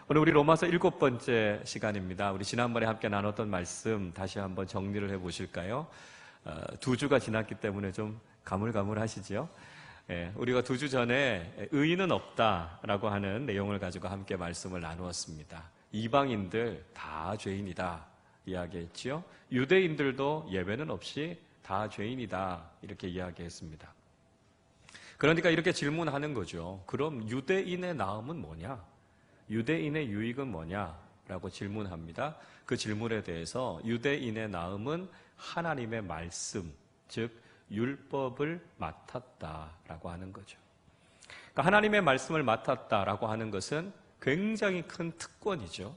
오늘 우리 로마서 7번째 시간입니다. 우리 지난번에 함께 나눴던 말씀 다시 한번 정리를 해보실까요? 2주가 지났기 때문에 좀 가물가물하시죠? 우리가 2주 전에 의인은 없다라고 하는 내용을 가지고 함께 말씀을 나누었습니다. 이방인들 다 죄인이다 이야기했지요. 유대인들도 예외는 없이 다 죄인이다 이렇게 이야기했습니다. 그러니까 이렇게 질문하는 거죠. 그럼 유대인의 나음은 뭐냐? 유대인의 유익은 뭐냐라고 질문합니다. 그 질문에 대해서 유대인의 나음은 하나님의 말씀, 즉 율법을 맡았다라고 하는 거죠. 그러니까 하나님의 말씀을 맡았다라고 하는 것은 굉장히 큰 특권이죠.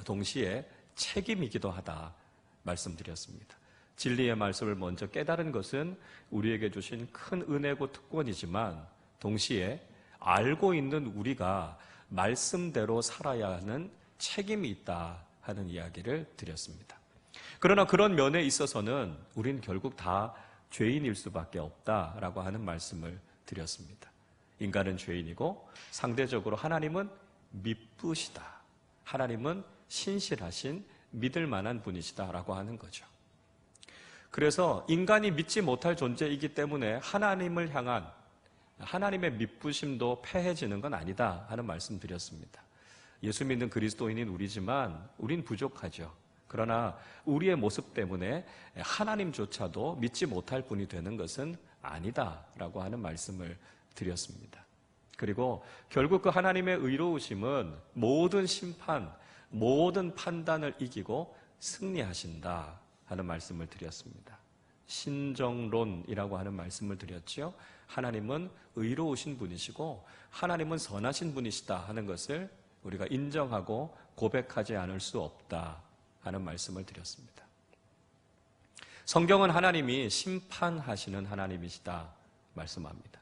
동시에 책임이기도 하다 말씀드렸습니다. 진리의 말씀을 먼저 깨달은 것은 우리에게 주신 큰 은혜고 특권이지만 동시에 알고 있는 우리가 말씀대로 살아야 하는 책임이 있다 하는 이야기를 드렸습니다. 그러나 그런 면에 있어서는 우리는 결국 다 죄인일 수밖에 없다라고 하는 말씀을 드렸습니다. 인간은 죄인이고 상대적으로 하나님은 미쁘시다. 하나님은 신실하신 믿을 만한 분이시다라고 하는 거죠. 그래서 인간이 믿지 못할 존재이기 때문에 하나님을 향한 하나님의 미쁘심도 패해지는 건 아니다 하는 말씀 드렸습니다. 예수 믿는 그리스도인인 우리지만 우린 부족하죠. 그러나 우리의 모습 때문에 하나님조차도 믿지 못할 분이 되는 것은 아니다라고 하는 말씀을 드렸습니다. 그리고 결국 그 하나님의 의로우심은 모든 심판, 모든 판단을 이기고 승리하신다 하는 말씀을 드렸습니다. 신정론이라고 하는 말씀을 드렸죠. 하나님은 의로우신 분이시고 하나님은 선하신 분이시다 하는 것을 우리가 인정하고 고백하지 않을 수 없다 하는 말씀을 드렸습니다. 성경은 하나님이 심판하시는 하나님이시다 말씀합니다.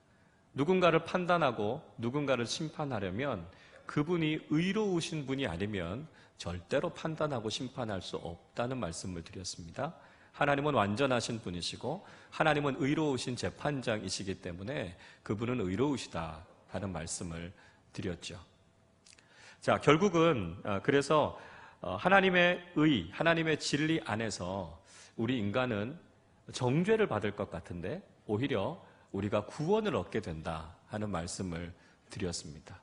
누군가를 판단하고 누군가를 심판하려면 그분이 의로우신 분이 아니면 절대로 판단하고 심판할 수 없다는 말씀을 드렸습니다. 하나님은 완전하신 분이시고 하나님은 의로우신 재판장이시기 때문에 그분은 의로우시다 하는 말씀을 드렸죠. 자, 결국은 그래서 하나님의 의, 하나님의 진리 안에서 우리 인간은 정죄를 받을 것 같은데 오히려 우리가 구원을 얻게 된다 하는 말씀을 드렸습니다.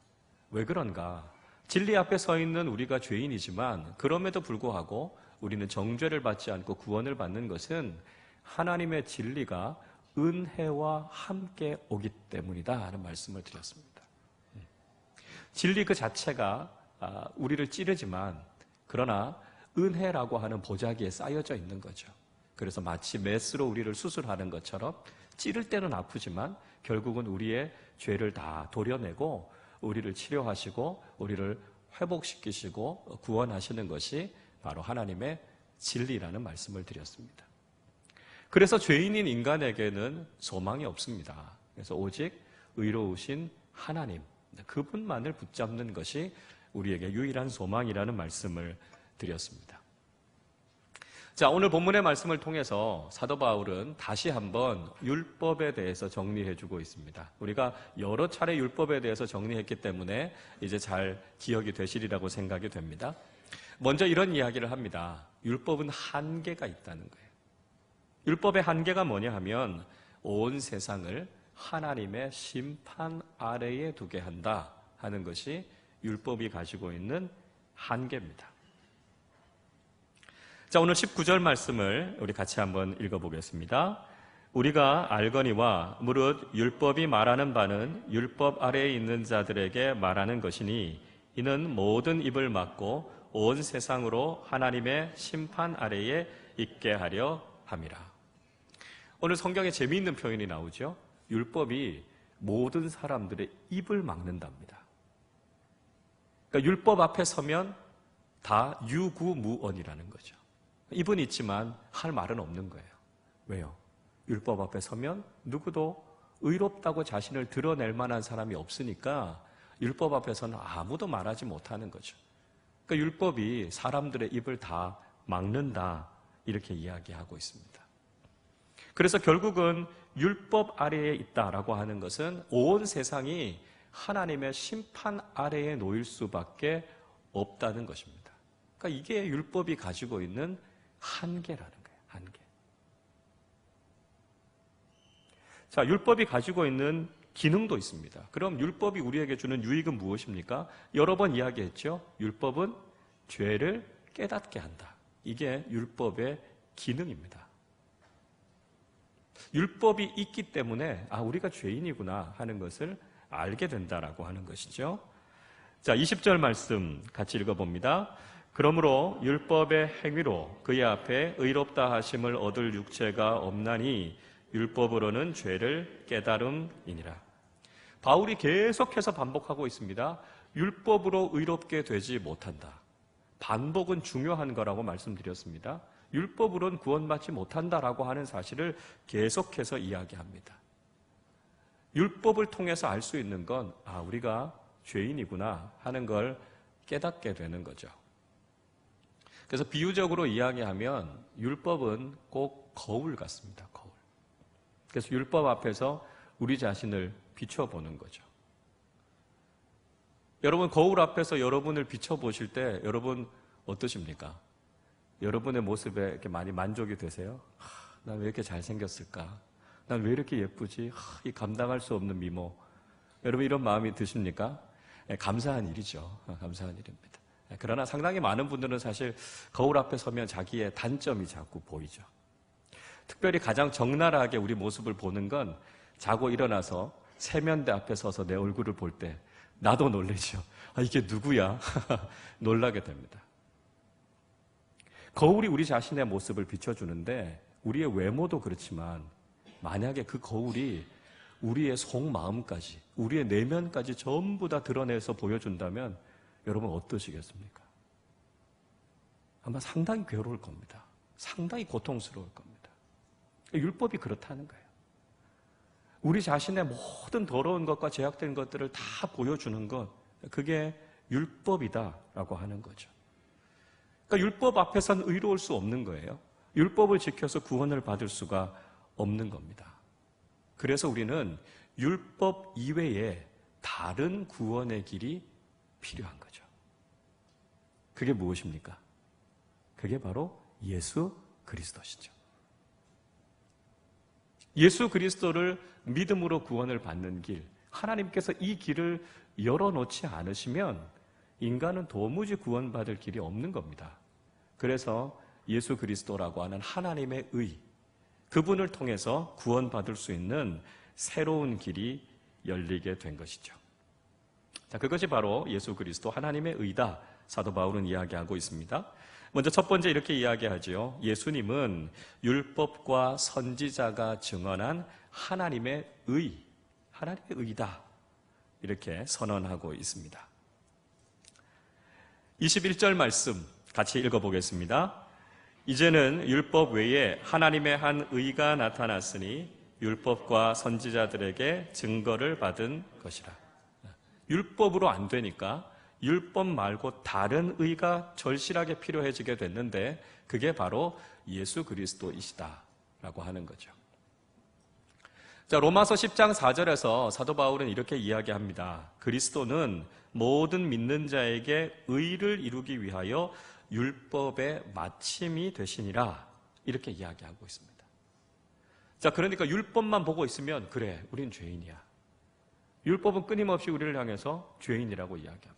왜 그런가? 진리 앞에 서 있는 우리가 죄인이지만 그럼에도 불구하고 우리는 정죄를 받지 않고 구원을 받는 것은 하나님의 진리가 은혜와 함께 오기 때문이다 하는 말씀을 드렸습니다. 진리 그 자체가 우리를 찌르지만 그러나 은혜라고 하는 보자기에 쌓여져 있는 거죠. 그래서 마치 메스로 우리를 수술하는 것처럼 찌를 때는 아프지만 결국은 우리의 죄를 다 도려내고 우리를 치료하시고 우리를 회복시키시고 구원하시는 것이 바로 하나님의 진리라는 말씀을 드렸습니다. 그래서 죄인인 인간에게는 소망이 없습니다. 그래서 오직 의로우신 하나님, 그분만을 붙잡는 것이 우리에게 유일한 소망이라는 말씀을 드렸습니다. 자, 오늘 본문의 말씀을 통해서 사도 바울은 다시 한번 율법에 대해서 정리해주고 있습니다. 우리가 여러 차례 율법에 대해서 정리했기 때문에 이제 잘 기억이 되시리라고 생각이 됩니다. 먼저 이런 이야기를 합니다. 율법은 한계가 있다는 거예요. 율법의 한계가 뭐냐 하면 온 세상을 하나님의 심판 아래에 두게 한다 하는 것이 율법이 가지고 있는 한계입니다. 자, 오늘 19절 말씀을 우리 같이 한번 읽어보겠습니다. 우리가 알거니와 무릇 율법이 말하는 바는 율법 아래에 있는 자들에게 말하는 것이니 이는 모든 입을 막고 온 세상으로 하나님의 심판 아래에 있게 하려 함이라. 오늘 성경에 재미있는 표현이 나오죠. 율법이 모든 사람들의 입을 막는답니다. 그러니까 율법 앞에 서면 다 유구무언이라는 거죠. 입은 있지만 할 말은 없는 거예요. 왜요? 율법 앞에 서면 누구도 의롭다고 자신을 드러낼 만한 사람이 없으니까 율법 앞에서는 아무도 말하지 못하는 거죠. 그러니까 율법이 사람들의 입을 다 막는다 이렇게 이야기하고 있습니다. 그래서 결국은 율법 아래에 있다라고 하는 것은 온 세상이 하나님의 심판 아래에 놓일 수밖에 없다는 것입니다. 그러니까 이게 율법이 가지고 있는 한계라는 거예요. 한계. 자, 율법이 가지고 있는 기능도 있습니다. 그럼 율법이 우리에게 주는 유익은 무엇입니까? 여러 번 이야기했죠. 율법은 죄를 깨닫게 한다. 이게 율법의 기능입니다. 율법이 있기 때문에 우리가 죄인이구나 하는 것을 알게 된다라고 하는 것이죠. 자, 20절 말씀 같이 읽어봅니다. 그러므로 율법의 행위로 그의 앞에 의롭다 하심을 얻을 육체가 없나니 율법으로는 죄를 깨달음이니라. 바울이 계속해서 반복하고 있습니다. 율법으로 의롭게 되지 못한다. 반복은 중요한 거라고 말씀드렸습니다. 율법으로는 구원받지 못한다라고 하는 사실을 계속해서 이야기합니다. 율법을 통해서 알 수 있는 건 우리가 죄인이구나 하는 걸 깨닫게 되는 거죠. 그래서 비유적으로 이야기하면 율법은 꼭 거울 같습니다. 거울. 그래서 율법 앞에서 우리 자신을 비춰보는 거죠. 여러분, 거울 앞에서 여러분을 비춰보실 때 여러분 어떠십니까? 여러분의 모습에 이렇게 많이 만족이 되세요? 난 왜 이렇게 잘생겼을까? 난 왜 이렇게 예쁘지? 이 감당할 수 없는 미모. 여러분 이런 마음이 드십니까? 감사한 일이죠. 감사한 일입니다. 그러나 상당히 많은 분들은 사실 거울 앞에 서면 자기의 단점이 자꾸 보이죠. 특별히 가장 적나라하게 우리 모습을 보는 건 자고 일어나서 세면대 앞에 서서 내 얼굴을 볼 때 나도 놀라죠. 이게 누구야? 놀라게 됩니다. 거울이 우리 자신의 모습을 비춰주는데 우리의 외모도 그렇지만 만약에 그 거울이 우리의 속마음까지, 우리의 내면까지 전부 다 드러내서 보여준다면 여러분 어떠시겠습니까? 아마 상당히 괴로울 겁니다. 상당히 고통스러울 겁니다. 율법이 그렇다는 거예요. 우리 자신의 모든 더러운 것과 죄악된 것들을 다 보여주는 것, 그게 율법이다라고 하는 거죠. 그러니까 율법 앞에서는 의로울 수 없는 거예요. 율법을 지켜서 구원을 받을 수가 없는 겁니다. 그래서 우리는 율법 이외에 다른 구원의 길이 필요한 거죠. 그게 무엇입니까? 그게 바로 예수 그리스도시죠. 예수 그리스도를 믿음으로 구원을 받는 길, 하나님께서 이 길을 열어놓지 않으시면 인간은 도무지 구원받을 길이 없는 겁니다. 그래서 예수 그리스도라고 하는 하나님의 의, 그분을 통해서 구원받을 수 있는 새로운 길이 열리게 된 것이죠. 자, 그것이 바로 예수 그리스도 하나님의 의다. 사도 바울은 이야기하고 있습니다. 먼저 첫 번째 이렇게 이야기하죠. 예수님은 율법과 선지자가 증언한 하나님의 의, 하나님의 의다. 이렇게 선언하고 있습니다. 21절 말씀 같이 읽어보겠습니다. 이제는 율법 외에 하나님의 한 의가 나타났으니 율법과 선지자들에게 증거를 받은 것이라. 율법으로 안 되니까 율법 말고 다른 의가 절실하게 필요해지게 됐는데 그게 바로 예수 그리스도이시다라고 하는 거죠. 자, 로마서 10장 4절에서 사도 바울은 이렇게 이야기합니다. 그리스도는 모든 믿는 자에게 의를 이루기 위하여 율법의 마침이 되시니라. 이렇게 이야기하고 있습니다. 자, 그러니까 율법만 보고 있으면 그래, 우린 죄인이야. 율법은 끊임없이 우리를 향해서 죄인이라고 이야기합니다.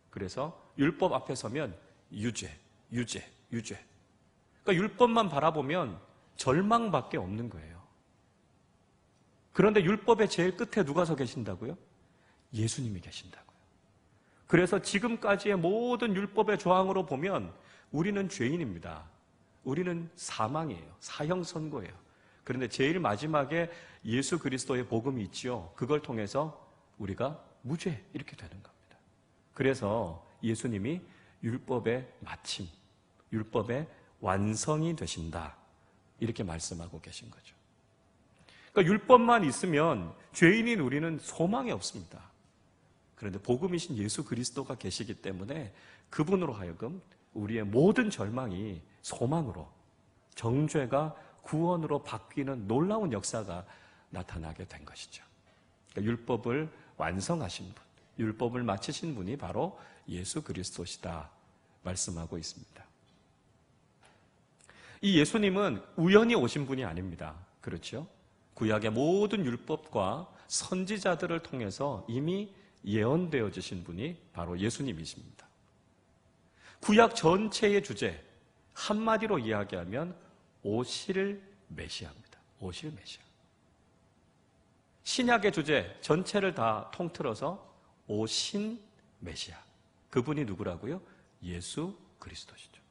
그래서 율법 앞에 서면 유죄. 그러니까 율법만 바라보면 절망밖에 없는 거예요. 그런데 율법의 제일 끝에 누가 서 계신다고요? 예수님이 계신다고요. 그래서 지금까지의 모든 율법의 조항으로 보면 우리는 죄인입니다. 우리는 사망이에요. 사형 선고예요. 그런데 제일 마지막에 예수 그리스도의 복음이 있지요. 그걸 통해서 우리가 무죄 이렇게 되는 겁니다. 그래서 예수님이 율법의 마침, 율법의 완성이 되신다. 이렇게 말씀하고 계신 거죠. 그러니까 율법만 있으면 죄인인 우리는 소망이 없습니다. 그런데 복음이신 예수 그리스도가 계시기 때문에 그분으로 하여금 우리의 모든 절망이 소망으로, 정죄가 구원으로 바뀌는 놀라운 역사가 나타나게 된 것이죠. 그러니까 율법을 완성하신 분, 율법을 마치신 분이 바로 예수 그리스도시다 말씀하고 있습니다. 이 예수님은 우연히 오신 분이 아닙니다. 그렇죠? 구약의 모든 율법과 선지자들을 통해서 이미 예언되어지신 분이 바로 예수님이십니다. 구약 전체의 주제, 한마디로 이야기하면 오실 메시아입니다. 오실 메시아. 신약의 주제 전체를 다 통틀어서 오신 메시아. 그분이 누구라고요? 예수 그리스도시죠.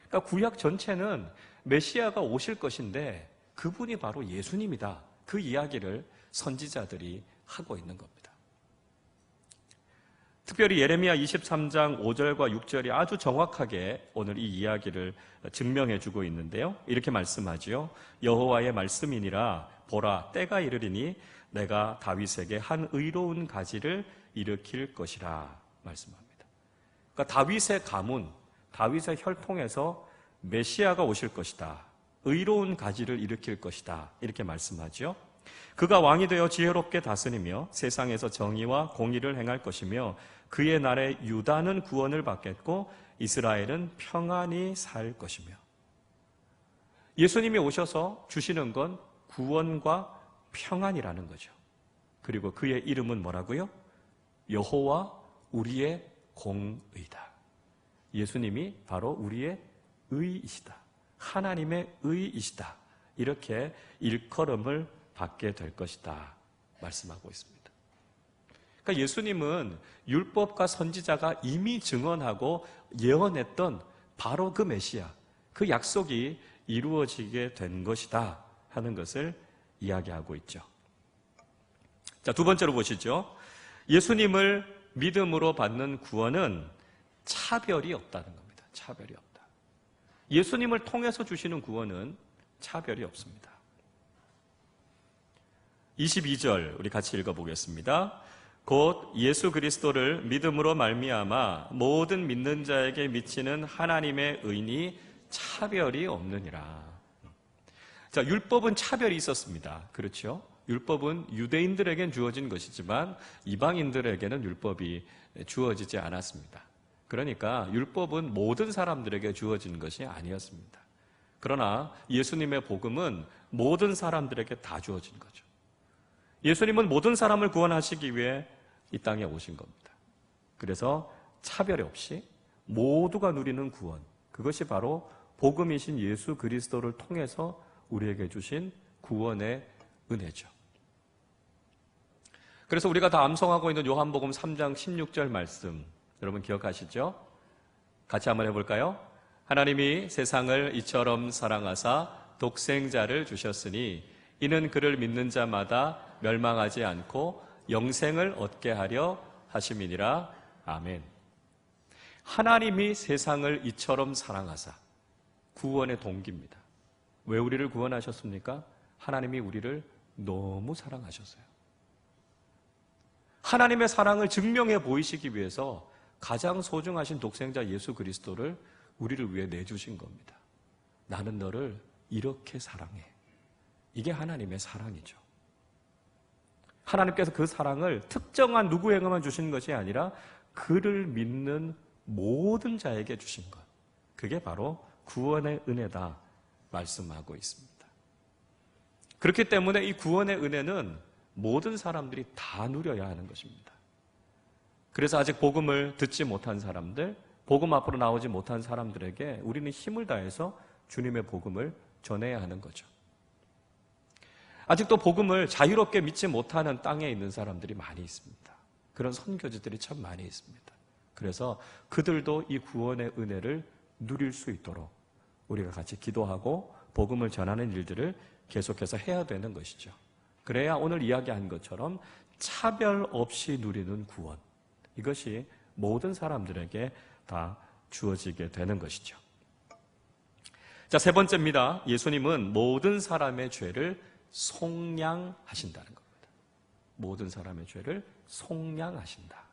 그러니까 구약 전체는 메시아가 오실 것인데 그분이 바로 예수님이다. 그 이야기를 선지자들이 하고 있는 겁니다. 특별히 예레미야 23장 5절과 6절이 아주 정확하게 오늘 이 이야기를 증명해 주고 있는데요. 이렇게 말씀하지요. 여호와의 말씀이니라 보라 때가 이르리니 내가 다윗에게 한 의로운 가지를 일으킬 것이라 말씀합니다. 그러니까 다윗의 가문, 다윗의 혈통에서 메시아가 오실 것이다. 의로운 가지를 일으킬 것이다. 이렇게 말씀하죠. 그가 왕이 되어 지혜롭게 다스리며 세상에서 정의와 공의를 행할 것이며 그의 날에 유다는 구원을 받겠고 이스라엘은 평안히 살 것이며. 예수님이 오셔서 주시는 건 구원과 평안이라는 거죠. 그리고 그의 이름은 뭐라고요? 여호와 우리의 공의다. 예수님이 바로 우리의 의이시다. 하나님의 의이시다. 이렇게 일컬음을 받게 될 것이다 말씀하고 있습니다. 그러니까 예수님은 율법과 선지자가 이미 증언하고 예언했던 바로 그 메시아, 그 약속이 이루어지게 된 것이다 하는 것을 이야기하고 있죠. 자, 두 번째로 보시죠. 예수님을 믿음으로 받는 구원은 차별이 없다는 겁니다. 차별이 없다. 예수님을 통해서 주시는 구원은 차별이 없습니다. 22절 우리 같이 읽어보겠습니다. 곧 예수 그리스도를 믿음으로 말미암아 모든 믿는 자에게 미치는 하나님의 의니 차별이 없느니라. 자, 율법은 차별이 있었습니다. 그렇죠? 율법은 유대인들에겐 주어진 것이지만 이방인들에게는 율법이 주어지지 않았습니다. 그러니까 율법은 모든 사람들에게 주어진 것이 아니었습니다. 그러나 예수님의 복음은 모든 사람들에게 다 주어진 거죠. 예수님은 모든 사람을 구원하시기 위해 이 땅에 오신 겁니다. 그래서 차별 없이 모두가 누리는 구원, 그것이 바로 복음이신 예수 그리스도를 통해서 우리에게 주신 구원의 은혜죠. 그래서 우리가 다 암송하고 있는 요한복음 3장 16절 말씀, 여러분 기억하시죠? 같이 한번 해볼까요? 하나님이 세상을 이처럼 사랑하사 독생자를 주셨으니 이는 그를 믿는 자마다 멸망하지 않고 영생을 얻게 하려 하심이니라. 아멘. 하나님이 세상을 이처럼 사랑하사, 구원의 동기입니다. 왜 우리를 구원하셨습니까? 하나님이 우리를 너무 사랑하셨어요. 하나님의 사랑을 증명해 보이시기 위해서 가장 소중하신 독생자 예수 그리스도를 우리를 위해 내주신 겁니다. 나는 너를 이렇게 사랑해. 이게 하나님의 사랑이죠. 하나님께서 그 사랑을 특정한 누구에게만 주신 것이 아니라 그를 믿는 모든 자에게 주신 것. 그게 바로 구원의 은혜다 말씀하고 있습니다. 그렇기 때문에 이 구원의 은혜는 모든 사람들이 다 누려야 하는 것입니다. 그래서 아직 복음을 듣지 못한 사람들, 복음 앞으로 나오지 못한 사람들에게 우리는 힘을 다해서 주님의 복음을 전해야 하는 거죠. 아직도 복음을 자유롭게 믿지 못하는 땅에 있는 사람들이 많이 있습니다. 그런 선교지들이 참 많이 있습니다. 그래서 그들도 이 구원의 은혜를 누릴 수 있도록 우리가 같이 기도하고 복음을 전하는 일들을 계속해서 해야 되는 것이죠. 그래야 오늘 이야기한 것처럼 차별 없이 누리는 구원, 이것이 모든 사람들에게 다 주어지게 되는 것이죠. 자, 세 번째입니다. 예수님은 모든 사람의 죄를 속량하신다는 겁니다. 모든 사람의 죄를 속량하신다.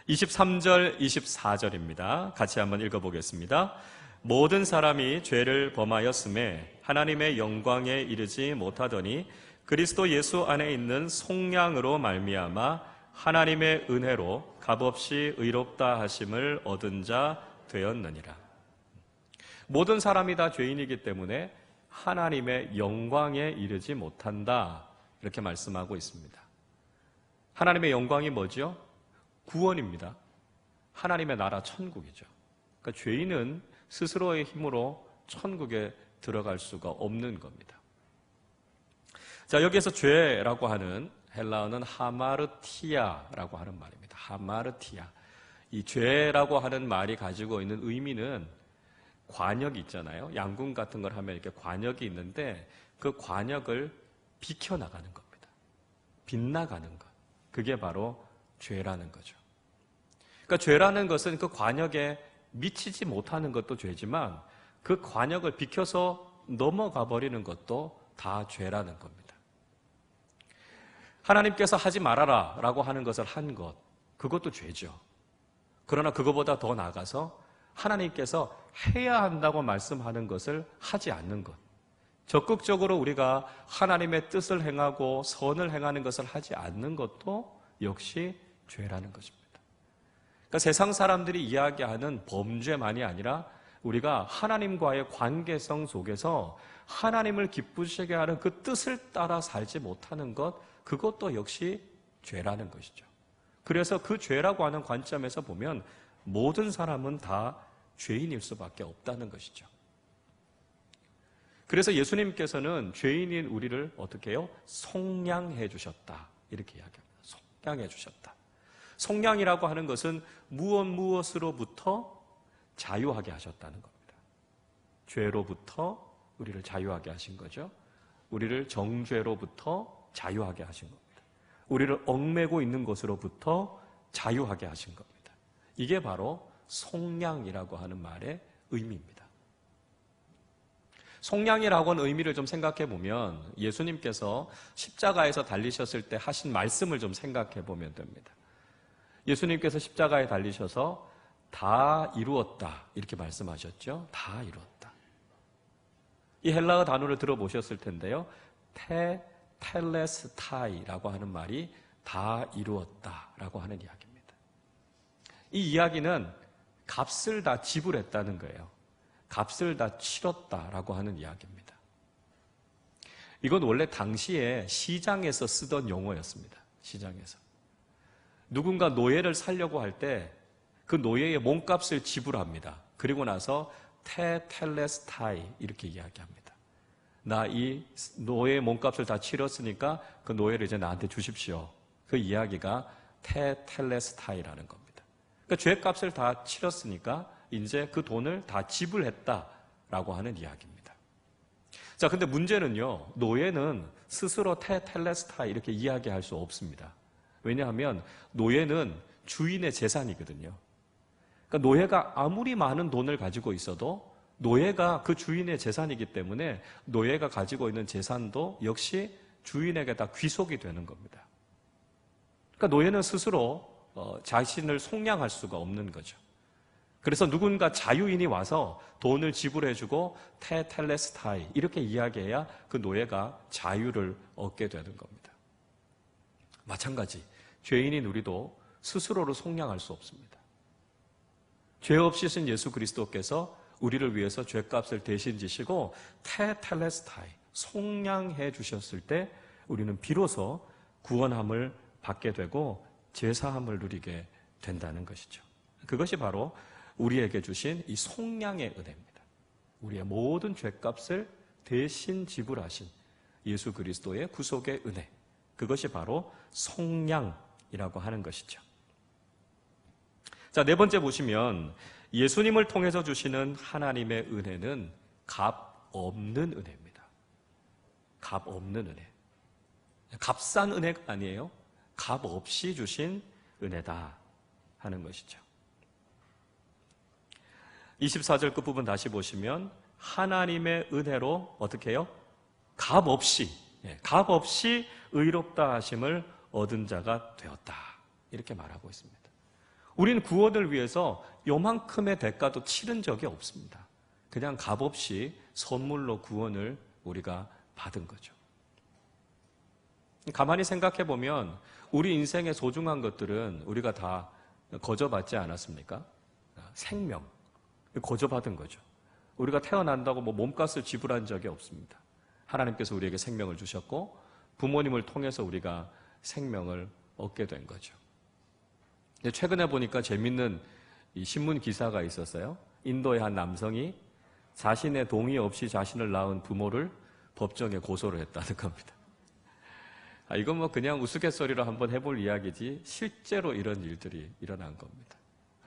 23절, 24절입니다. 같이 한번 읽어보겠습니다. 모든 사람이 죄를 범하였음에 하나님의 영광에 이르지 못하더니 그리스도 예수 안에 있는 속량으로 말미암아 하나님의 은혜로 값없이 의롭다 하심을 얻은 자 되었느니라. 모든 사람이 다 죄인이기 때문에 하나님의 영광에 이르지 못한다, 이렇게 말씀하고 있습니다. 하나님의 영광이 뭐죠? 구원입니다. 하나님의 나라 천국이죠. 그러니까 죄인은 스스로의 힘으로 천국에 들어갈 수가 없는 겁니다. 자, 여기에서 죄라고 하는 헬라어는 하마르티아라고 하는 말입니다. 하마르티아. 이 죄라고 하는 말이 가지고 있는 의미는 관역이 있잖아요. 양궁 같은 걸 하면 이렇게 관역이 있는데 그 관역을 비켜나가는 겁니다. 빗나가는 것. 그게 바로 죄라는 거죠. 그러니까 죄라는 것은 그 관역에 미치지 못하는 것도 죄지만 그 관역을 비켜서 넘어가 버리는 것도 다 죄라는 겁니다. 하나님께서 하지 말아라 라고 하는 것을 한 것, 그것도 죄죠. 그러나 그것보다 더 나아가서 하나님께서 해야 한다고 말씀하는 것을 하지 않는 것, 적극적으로 우리가 하나님의 뜻을 행하고 선을 행하는 것을 하지 않는 것도 역시 죄라는 것입니다. 그러니까 세상 사람들이 이야기하는 범죄만이 아니라 우리가 하나님과의 관계성 속에서 하나님을 기쁘시게 하는 그 뜻을 따라 살지 못하는 것, 그것도 역시 죄라는 것이죠. 그래서 그 죄라고 하는 관점에서 보면 모든 사람은 다 죄인일 수밖에 없다는 것이죠. 그래서 예수님께서는 죄인인 우리를 어떻게 해요? 속량해 주셨다, 이렇게 이야기합니다. 속량해 주셨다. 속량이라고 하는 것은 무엇으로부터 자유하게 하셨다는 겁니다. 죄로부터 우리를 자유하게 하신 거죠. 우리를 정죄로부터 자유하게 하신 겁니다. 우리를 얽매고 있는 것으로부터 자유하게 하신 겁니다. 이게 바로 속량이라고 하는 말의 의미입니다. 속량이라고 하는 의미를 좀 생각해 보면 예수님께서 십자가에서 달리셨을 때 하신 말씀을 좀 생각해 보면 됩니다. 예수님께서 십자가에 달리셔서 다 이루었다, 이렇게 말씀하셨죠. 다 이루었다. 이 헬라어 단어를 들어보셨을 텐데요. 텔레스타이라고 하는 말이 다 이루었다라고 하는 이야기입니다. 이 이야기는 값을 다 지불했다는 거예요. 값을 다 치렀다라고 하는 이야기입니다. 이건 원래 당시에 시장에서 쓰던 용어였습니다. 시장에서. 누군가 노예를 살려고 할 때 그 노예의 몸값을 지불합니다. 그리고 나서 텔레스타이 이렇게 이야기합니다. 나 이 노예의 몸값을 다 치렀으니까 그 노예를 이제 나한테 주십시오. 그 이야기가 텔레스타이라는 겁니다. 그러니까 죄값을 다 치렀으니까 이제 그 돈을 다 지불했다라고 하는 이야기입니다. 자, 근데 문제는요, 노예는 스스로 텔레스타이 이렇게 이야기할 수 없습니다. 왜냐하면 노예는 주인의 재산이거든요. 그러니까 노예가 아무리 많은 돈을 가지고 있어도 노예가 그 주인의 재산이기 때문에 노예가 가지고 있는 재산도 역시 주인에게 다 귀속이 되는 겁니다. 그러니까 노예는 스스로 자신을 속량할 수가 없는 거죠. 그래서 누군가 자유인이 와서 돈을 지불해주고 텔레스타이 이렇게 이야기해야 그 노예가 자유를 얻게 되는 겁니다. 마찬가지 죄인인 우리도 스스로를 속량할 수 없습니다. 죄 없이 신 예수 그리스도께서 우리를 위해서 죄값을 대신 지시고 텔레스타이 속량해 주셨을 때 우리는 비로소 구원함을 받게 되고 제사함을 누리게 된다는 것이죠. 그것이 바로 우리에게 주신 이 속량의 은혜입니다. 우리의 모든 죄값을 대신 지불하신 예수 그리스도의 구속의 은혜, 그것이 바로 속량이라고 하는 것이죠. 자, 네 번째 보시면 예수님을 통해서 주시는 하나님의 은혜는 값 없는 은혜입니다. 값 없는 은혜. 값싼 은혜가 아니에요. 값 없이 주신 은혜다 하는 것이죠. 24절 끝부분 다시 보시면 하나님의 은혜로 어떻게 해요? 값 없이 의롭다 하심을 얻은 자가 되었다. 이렇게 말하고 있습니다. 우리는 구원을 위해서 요만큼의 대가도 치른 적이 없습니다. 그냥 값없이 선물로 구원을 우리가 받은 거죠. 가만히 생각해 보면 우리 인생의 소중한 것들은 우리가 다 거저받지 않았습니까? 생명, 거저받은 거죠. 우리가 태어난다고 몸값을 지불한 적이 없습니다. 하나님께서 우리에게 생명을 주셨고 부모님을 통해서 우리가 생명을 얻게 된 거죠. 최근에 보니까 재밌는 이 신문 기사가 있었어요. 인도의 한 남성이 자신의 동의 없이 자신을 낳은 부모를 법정에 고소를 했다는 겁니다. 이건 그냥 우스갯소리로 한번 해볼 이야기지 실제로 이런 일들이 일어난 겁니다.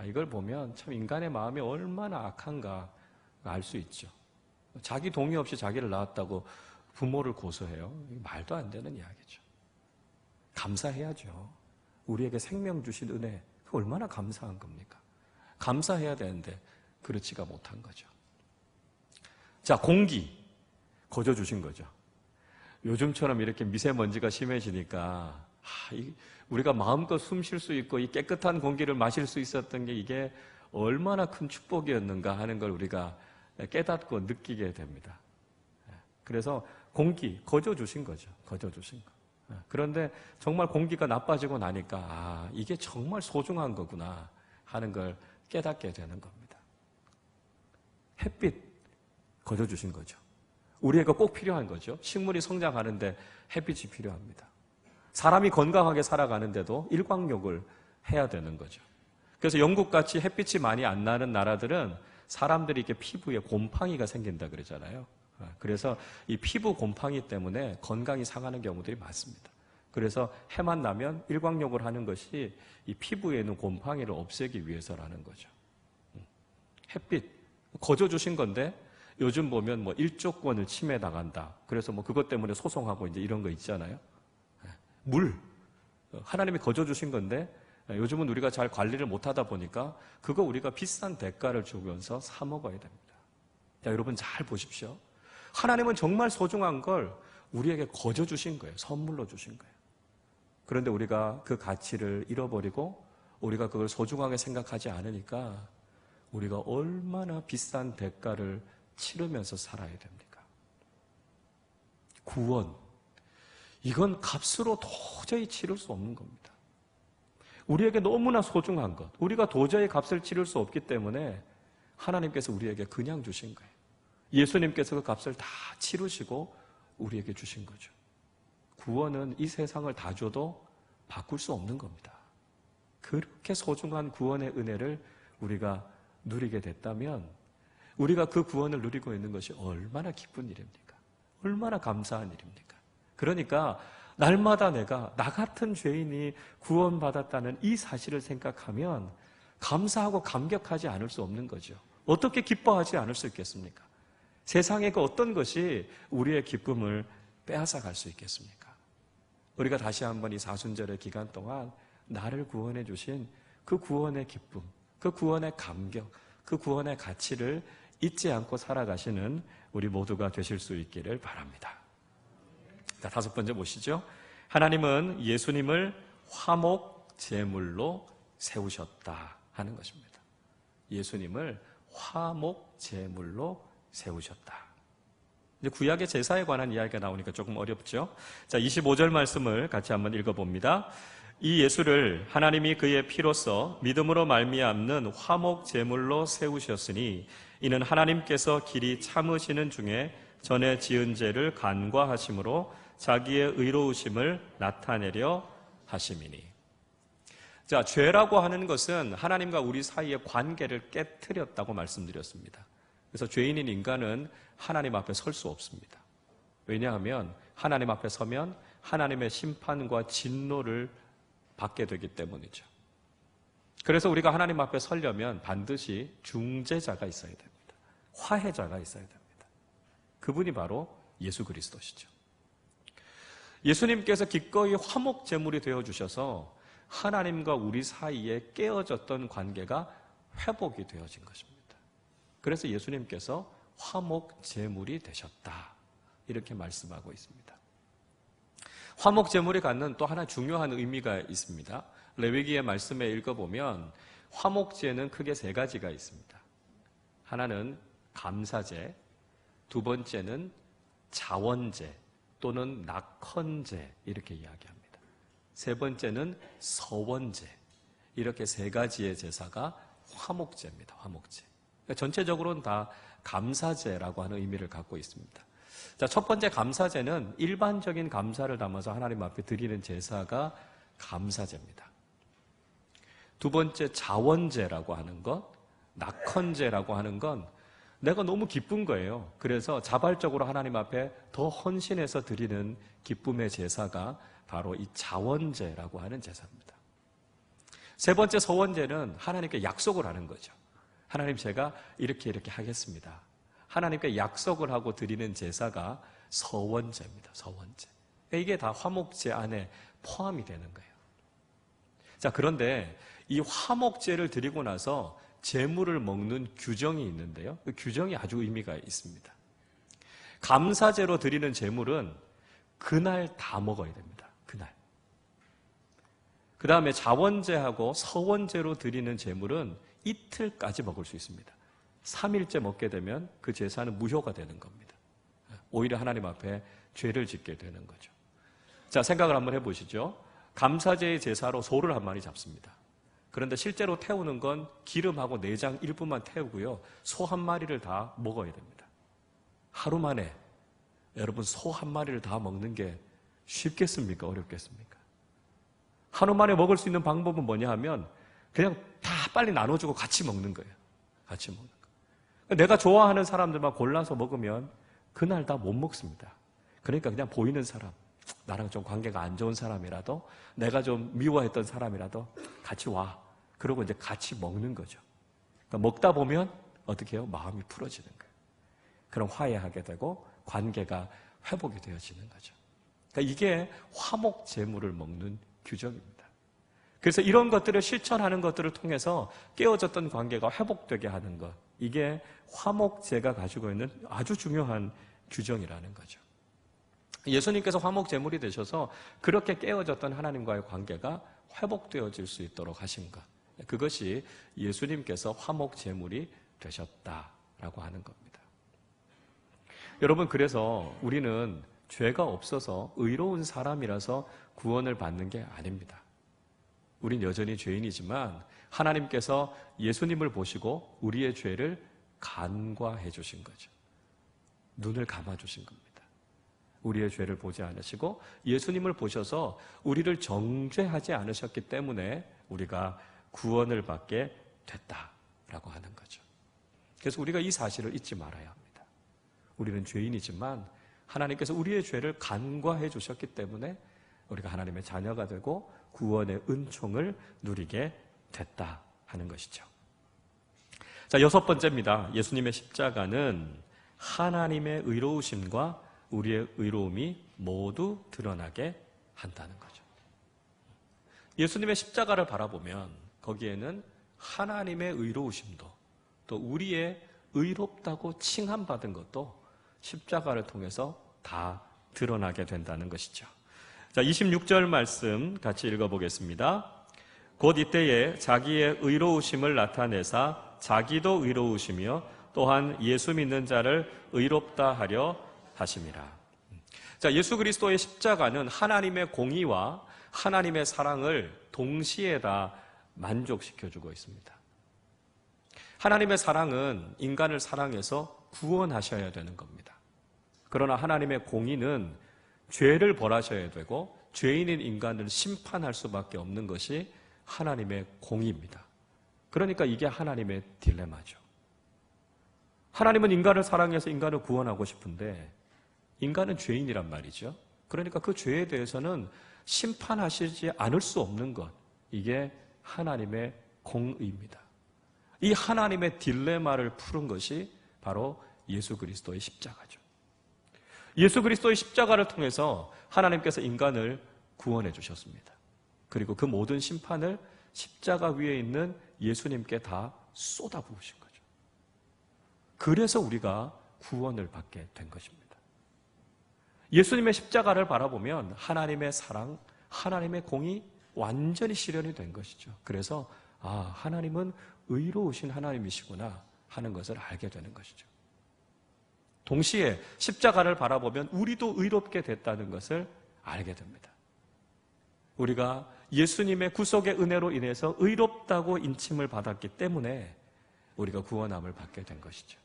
이걸 보면 참 인간의 마음이 얼마나 악한가 알 수 있죠. 자기 동의 없이 자기를 낳았다고 부모를 고소해요. 말도 안 되는 이야기죠. 감사해야죠. 우리에게 생명 주신 은혜, 얼마나 감사한 겁니까? 감사해야 되는데 그렇지가 못한 거죠. 자, 공기 거저 주신 거죠. 요즘처럼 이렇게 미세먼지가 심해지니까 우리가 마음껏 숨 쉴 수 있고 이 깨끗한 공기를 마실 수 있었던 게 이게 얼마나 큰 축복이었는가 하는 걸 우리가 깨닫고 느끼게 됩니다. 그래서 공기 거저 주신 거죠. 거저 주신 거. 그런데 정말 공기가 나빠지고 나니까 이게 정말 소중한 거구나 하는 걸 깨닫게 되는 겁니다. 햇빛 거저 주신 거죠. 우리에게 꼭 필요한 거죠. 식물이 성장하는데 햇빛이 필요합니다. 사람이 건강하게 살아가는데도 일광욕을 해야 되는 거죠. 그래서 영국같이 햇빛이 많이 안 나는 나라들은 사람들이 이렇게 피부에 곰팡이가 생긴다 그러잖아요. 그래서 이 피부 곰팡이 때문에 건강이 상하는 경우들이 많습니다. 그래서 해만 나면 일광욕을 하는 것이 이 피부에 있는 곰팡이를 없애기 위해서라는 거죠. 햇빛 거저 주신 건데 요즘 보면 일조권을 침해당한다. 그래서 그것 때문에 소송하고 이제 이런 거 있잖아요. 물 하나님이 거저 주신 건데 요즘은 우리가 잘 관리를 못하다 보니까 그거 우리가 비싼 대가를 주면서 사 먹어야 됩니다. 자, 여러분 잘 보십시오. 하나님은 정말 소중한 걸 우리에게 거저 주신 거예요. 선물로 주신 거예요. 그런데 우리가 그 가치를 잃어버리고 우리가 그걸 소중하게 생각하지 않으니까 우리가 얼마나 비싼 대가를 치르면서 살아야 됩니까? 구원. 이건 값으로 도저히 치를 수 없는 겁니다. 우리에게 너무나 소중한 것, 우리가 도저히 값을 치를 수 없기 때문에 하나님께서 우리에게 그냥 주신 거예요. 예수님께서 그 값을 다 치르시고 우리에게 주신 거죠. 구원은 이 세상을 다 줘도 바꿀 수 없는 겁니다. 그렇게 소중한 구원의 은혜를 우리가 누리게 됐다면 우리가 그 구원을 누리고 있는 것이 얼마나 기쁜 일입니까? 얼마나 감사한 일입니까? 그러니까 날마다 내가 나 같은 죄인이 구원받았다는 이 사실을 생각하면 감사하고 감격하지 않을 수 없는 거죠. 어떻게 기뻐하지 않을 수 있겠습니까? 세상의 그 어떤 것이 우리의 기쁨을 빼앗아 갈 수 있겠습니까? 우리가 다시 한번 이 사순절의 기간 동안 나를 구원해 주신 그 구원의 기쁨, 그 구원의 감격, 그 구원의 가치를 잊지 않고 살아가시는 우리 모두가 되실 수 있기를 바랍니다. 자, 다섯 번째 보시죠. 하나님은 예수님을 화목 제물로 세우셨다 하는 것입니다. 예수님을 화목 제물로 세우셨다. 이제 구약의 제사에 관한 이야기가 나오니까 조금 어렵죠. 자, 25절 말씀을 같이 한번 읽어봅니다. 이 예수를 하나님이 그의 피로써 믿음으로 말미암는 화목 제물로 세우셨으니 이는 하나님께서 길이 참으시는 중에 전에 지은 죄를 간과하심으로 자기의 의로우심을 나타내려 하심이니. 자, 죄라고 하는 것은 하나님과 우리 사이의 관계를 깨트렸다고 말씀드렸습니다. 그래서 죄인인 인간은 하나님 앞에 설 수 없습니다. 왜냐하면 하나님 앞에 서면 하나님의 심판과 진노를 받게 되기 때문이죠. 그래서 우리가 하나님 앞에 서려면 반드시 중재자가 있어야 됩니다. 화해자가 있어야 됩니다. 그분이 바로 예수 그리스도시죠. 예수님께서 기꺼이 화목 제물이 되어주셔서 하나님과 우리 사이에 깨어졌던 관계가 회복이 되어진 것입니다. 그래서 예수님께서 화목 제물이 되셨다 이렇게 말씀하고 있습니다. 화목 제물이 갖는 또 하나 중요한 의미가 있습니다. 레위기의 말씀에 읽어보면 화목제는 크게 세 가지가 있습니다. 하나는 감사제, 두 번째는 자원제, 또는 낙헌제 이렇게 이야기합니다. 세 번째는 서원제. 이렇게 세 가지의 제사가 화목제입니다. 화목제. 그러니까 전체적으로는 다 감사제라고 하는 의미를 갖고 있습니다. 자, 첫 번째 감사제는 일반적인 감사를 담아서 하나님 앞에 드리는 제사가 감사제입니다. 두 번째 자원제라고 하는 것, 낙헌제라고 하는 건 내가 너무 기쁜 거예요. 그래서 자발적으로 하나님 앞에 더 헌신해서 드리는 기쁨의 제사가 바로 이 자원제라고 하는 제사입니다. 세 번째 서원제는 하나님께 약속을 하는 거죠. 하나님, 제가 이렇게 하겠습니다. 하나님께 약속을 하고 드리는 제사가 서원제입니다. 서원제. 이게 다 화목제 안에 포함이 되는 거예요. 자, 그런데 이 화목제를 드리고 나서 제물을 먹는 규정이 있는데요. 그 규정이 아주 의미가 있습니다. 감사제로 드리는 제물은 그날 다 먹어야 됩니다. 그날. 그 다음에 자원제하고 서원제로 드리는 제물은 이틀까지 먹을 수 있습니다. 3일째 먹게 되면 그 제사는 무효가 되는 겁니다. 오히려 하나님 앞에 죄를 짓게 되는 거죠. 자, 생각을 한번 해보시죠. 감사제의 제사로 소를 한 마리 잡습니다. 그런데 실제로 태우는 건 기름하고 내장 일부만 태우고요. 소 한 마리를 다 먹어야 됩니다. 하루 만에 여러분 소 한 마리를 다 먹는 게 쉽겠습니까? 어렵겠습니까? 하루 만에 먹을 수 있는 방법은 뭐냐 하면 그냥 다 빨리 나눠주고 같이 먹는 거예요. 같이 먹는 거. 내가 좋아하는 사람들만 골라서 먹으면 그날 다 못 먹습니다. 그러니까 그냥 보이는 사람, 나랑 좀 관계가 안 좋은 사람이라도, 내가 좀 미워했던 사람이라도 같이 와. 그러고 이제 같이 먹는 거죠. 그러니까 먹다 보면 어떻게 해요? 마음이 풀어지는 거예요. 그럼 화해하게 되고 관계가 회복이 되어지는 거죠. 그러니까 이게 화목 제물을 먹는 규정입니다. 그래서 이런 것들을 실천하는 것들을 통해서 깨어졌던 관계가 회복되게 하는 것, 이게 화목제가 가지고 있는 아주 중요한 규정이라는 거죠. 예수님께서 화목 제물이 되셔서 그렇게 깨어졌던 하나님과의 관계가 회복되어질 수 있도록 하신 것, 그것이 예수님께서 화목 제물이 되셨다라고 하는 겁니다. 여러분, 그래서 우리는 죄가 없어서 의로운 사람이라서 구원을 받는 게 아닙니다. 우린 여전히 죄인이지만 하나님께서 예수님을 보시고 우리의 죄를 간과해 주신 거죠. 눈을 감아 주신 겁니다. 우리의 죄를 보지 않으시고 예수님을 보셔서 우리를 정죄하지 않으셨기 때문에 우리가 구원을 받게 됐다라고 하는 거죠. 그래서 우리가 이 사실을 잊지 말아야 합니다. 우리는 죄인이지만 하나님께서 우리의 죄를 간과해 주셨기 때문에 우리가 하나님의 자녀가 되고 구원의 은총을 누리게 됐다 하는 것이죠. 자, 여섯 번째입니다. 예수님의 십자가는 하나님의 의로우심과 우리의 의로움이 모두 드러나게 한다는 거죠. 예수님의 십자가를 바라보면 거기에는 하나님의 의로우심도, 또 우리의 의롭다고 칭함받은 것도 십자가를 통해서 다 드러나게 된다는 것이죠. 자, 26절 말씀 같이 읽어보겠습니다. 곧 이때에 자기의 의로우심을 나타내사 자기도 의로우시며 또한 예수 믿는 자를 의롭다 하려 하심이라. 자, 예수 그리스도의 십자가는 하나님의 공의와 하나님의 사랑을 동시에 다 만족시켜주고 있습니다. 하나님의 사랑은 인간을 사랑해서 구원하셔야 되는 겁니다. 그러나 하나님의 공의는 죄를 벌하셔야 되고 죄인인 인간을 심판할 수밖에 없는 것이 하나님의 공의입니다. 그러니까 이게 하나님의 딜레마죠. 하나님은 인간을 사랑해서 인간을 구원하고 싶은데 인간은 죄인이란 말이죠. 그러니까 그 죄에 대해서는 심판하시지 않을 수 없는 것, 이게 하나님의 공의입니다. 이 하나님의 딜레마를 푸른 것이 바로 예수 그리스도의 십자가죠. 예수 그리스도의 십자가를 통해서 하나님께서 인간을 구원해 주셨습니다. 그리고 그 모든 심판을 십자가 위에 있는 예수님께 다 쏟아부으신 거죠. 그래서 우리가 구원을 받게 된 것입니다. 예수님의 십자가를 바라보면 하나님의 사랑, 하나님의 공이 완전히 실현이 된 것이죠. 그래서 하나님은 의로우신 하나님이시구나 하는 것을 알게 되는 것이죠. 동시에 십자가를 바라보면 우리도 의롭게 됐다는 것을 알게 됩니다. 우리가 예수님의 구속의 은혜로 인해서 의롭다고 인침을 받았기 때문에 우리가 구원함을 받게 된 것이죠.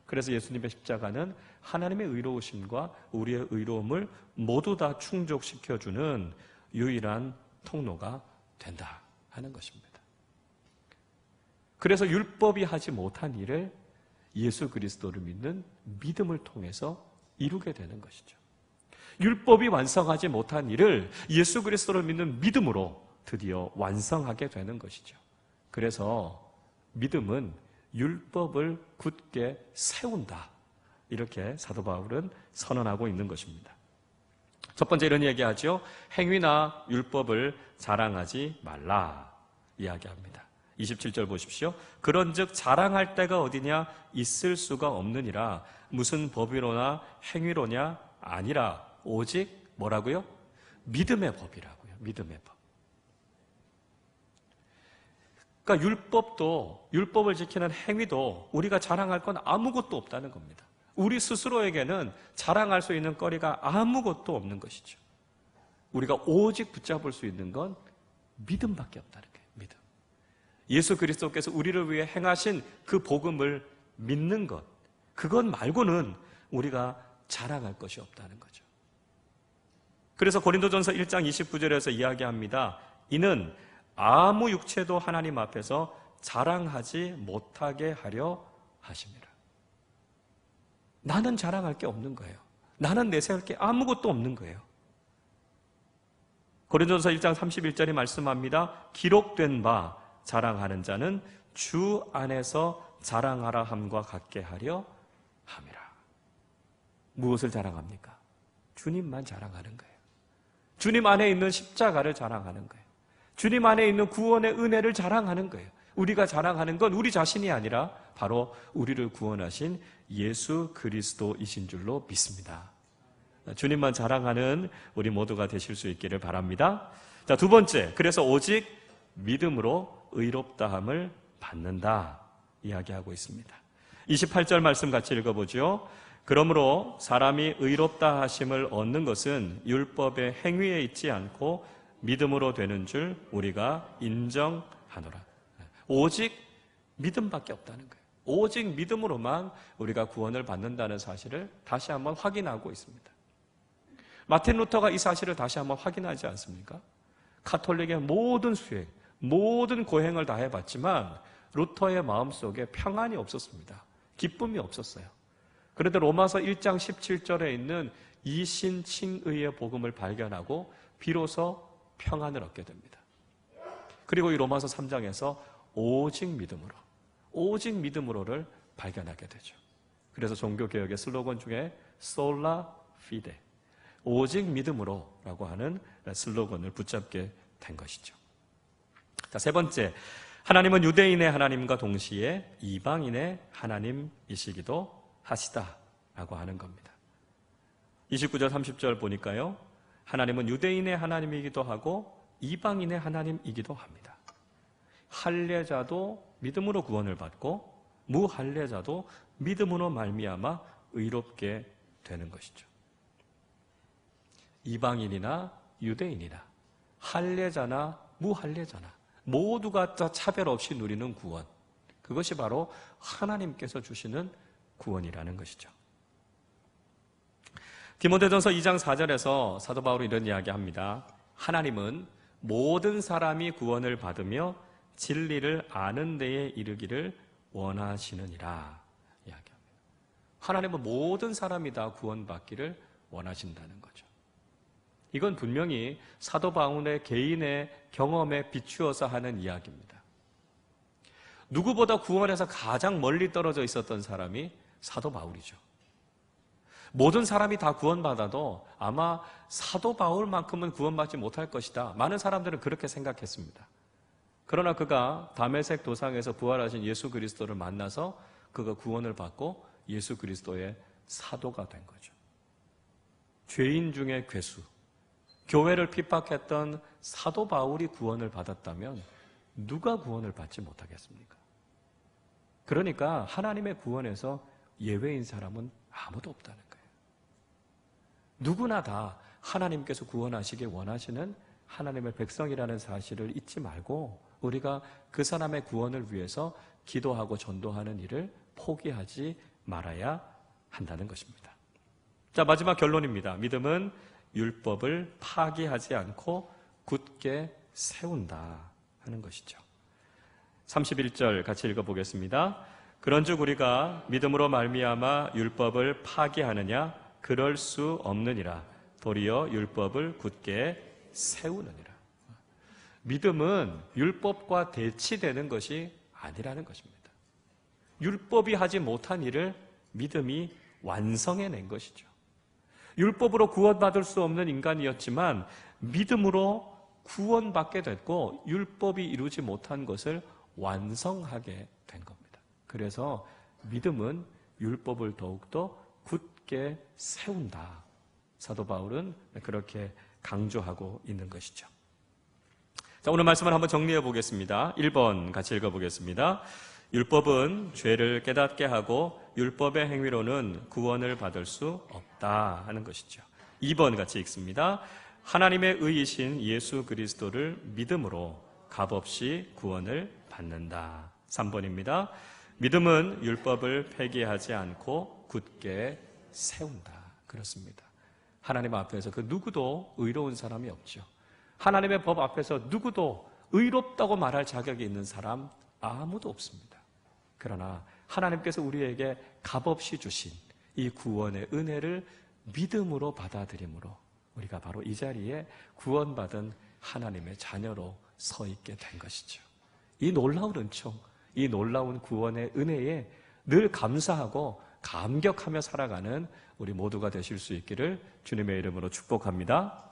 그래서 예수님의 십자가는 하나님의 의로우심과 우리의 의로움을 모두 다 충족시켜주는 유일한 통로가 된다 하는 것입니다. 그래서 율법이 하지 못한 일을 예수 그리스도를 믿는 믿음을 통해서 이루게 되는 것이죠. 율법이 완성하지 못한 일을 예수 그리스도를 믿는 믿음으로 드디어 완성하게 되는 것이죠. 그래서 믿음은 율법을 굳게 세운다. 이렇게 사도 바울은 선언하고 있는 것입니다. 첫 번째 이런 얘기하죠. 행위나 율법을 자랑하지 말라 이야기합니다. 27절 보십시오. 그런즉 자랑할 데가 어디냐 있을 수가 없느니라. 무슨 법이로나 행위로냐 아니라 오직 뭐라고요? 믿음의 법이라고요. 믿음의 법. 그러니까 율법을 지키는 행위도 우리가 자랑할 건 아무것도 없다는 겁니다. 우리 스스로에게는 자랑할 수 있는 거리가 아무것도 없는 것이죠. 우리가 오직 붙잡을 수 있는 건 믿음밖에 없다는 거예요. 믿음. 예수 그리스도께서 우리를 위해 행하신 그 복음을 믿는 것, 그것 말고는 우리가 자랑할 것이 없다는 거죠. 그래서 고린도전서 1장 29절에서 이야기합니다. 이는 아무 육체도 하나님 앞에서 자랑하지 못하게 하려 하십니다. 나는 자랑할 게 없는 거예요. 나는 내세울 게 아무것도 없는 거예요. 고린도전서 1장 31절이 말씀합니다. 기록된 바 자랑하는 자는 주 안에서 자랑하라 함과 같게 하려 함이라. 무엇을 자랑합니까? 주님만 자랑하는 거예요. 주님 안에 있는 십자가를 자랑하는 거예요. 주님 안에 있는 구원의 은혜를 자랑하는 거예요. 우리가 자랑하는 건 우리 자신이 아니라 바로 우리를 구원하신 예수 그리스도이신 줄로 믿습니다. 주님만 자랑하는 우리 모두가 되실 수 있기를 바랍니다. 자, 두 번째, 그래서 오직 믿음으로 의롭다함을 받는다 이야기하고 있습니다. 28절 말씀 같이 읽어보죠. 그러므로 사람이 의롭다 하심을 얻는 것은 율법의 행위에 있지 않고 믿음으로 되는 줄 우리가 인정하노라. 오직 믿음밖에 없다는 거예요. 오직 믿음으로만 우리가 구원을 받는다는 사실을 다시 한번 확인하고 있습니다. 마틴 루터가 이 사실을 다시 한번 확인하지 않습니까? 카톨릭의 모든 수행, 모든 고행을 다 해봤지만 루터의 마음속에 평안이 없었습니다. 기쁨이 없었어요. 그런데 로마서 1장 17절에 있는 이신칭의의 복음을 발견하고 비로소 평안을 얻게 됩니다. 그리고 이 로마서 3장에서 오직 믿음으로를 발견하게 되죠. 그래서 종교개혁의 슬로건 중에 솔라 피데, 오직 믿음으로라고 하는 슬로건을 붙잡게 된 것이죠. 자, 세 번째, 하나님은 유대인의 하나님과 동시에 이방인의 하나님이시기도 하시다라고 하는 겁니다. 29절 30절 보니까요, 하나님은 유대인의 하나님이기도 하고 이방인의 하나님이기도 합니다. 할례자도 믿음으로 구원을 받고 무할례자도 믿음으로 말미암아 의롭게 되는 것이죠. 이방인이나 유대인이나 할례자나 무할례자나 모두가 다 차별 없이 누리는 구원, 그것이 바로 하나님께서 주시는 구원이라는 것이죠. 디모데전서 2장 4절에서 사도 바울이 이런 이야기합니다. 하나님은 모든 사람이 구원을 받으며 진리를 아는 데에 이르기를 원하시느니라 이야기합니다. 하나님은 모든 사람이 다 구원받기를 원하신다는 거죠. 이건 분명히 사도 바울의 개인의 경험에 비추어서 하는 이야기입니다. 누구보다 구원에서 가장 멀리 떨어져 있었던 사람이 사도 바울이죠. 모든 사람이 다 구원받아도 아마 사도 바울만큼은 구원받지 못할 것이다. 많은 사람들은 그렇게 생각했습니다. 그러나 그가 다메섹 도상에서 부활하신 예수 그리스도를 만나서 그가 구원을 받고 예수 그리스도의 사도가 된 거죠. 죄인 중에 괴수, 교회를 핍박했던 사도 바울이 구원을 받았다면 누가 구원을 받지 못하겠습니까? 그러니까 하나님의 구원에서 예외인 사람은 아무도 없다는 거예요. 누구나 다 하나님께서 구원하시길 원하시는 하나님의 백성이라는 사실을 잊지 말고 우리가 그 사람의 구원을 위해서 기도하고 전도하는 일을 포기하지 말아야 한다는 것입니다. 자, 마지막 결론입니다. 믿음은 율법을 파기하지 않고 굳게 세운다 하는 것이죠. 31절 같이 읽어보겠습니다. 그런즉 우리가 믿음으로 말미암아 율법을 파기하느냐? 그럴 수 없느니라. 도리어 율법을 굳게 세우느니라. 믿음은 율법과 대치되는 것이 아니라는 것입니다. 율법이 하지 못한 일을 믿음이 완성해낸 것이죠. 율법으로 구원받을 수 없는 인간이었지만 믿음으로 구원받게 됐고 율법이 이루지 못한 것을 완성하게 된 겁니다. 그래서 믿음은 율법을 더욱더 굳게 세운다. 사도 바울은 그렇게 강조하고 있는 것이죠. 자, 오늘 말씀을 한번 정리해 보겠습니다. 1번 같이 읽어보겠습니다. 율법은 죄를 깨닫게 하고 율법의 행위로는 구원을 받을 수 없다 하는 것이죠. 2번 같이 읽습니다. 하나님의 의이신 예수 그리스도를 믿음으로 값없이 구원을 받는다. 3번입니다. 믿음은 율법을 폐기하지 않고 굳게 세운다. 그렇습니다. 하나님 앞에서 그 누구도 의로운 사람이 없죠. 하나님의 법 앞에서 누구도 의롭다고 말할 자격이 있는 사람 아무도 없습니다. 그러나 하나님께서 우리에게 값없이 주신 이 구원의 은혜를 믿음으로 받아들임으로 우리가 바로 이 자리에 구원받은 하나님의 자녀로 서 있게 된 것이죠. 이 놀라운 은총, 이 놀라운 구원의 은혜에 늘 감사하고 감격하며 살아가는 우리 모두가 되실 수 있기를 주님의 이름으로 축복합니다.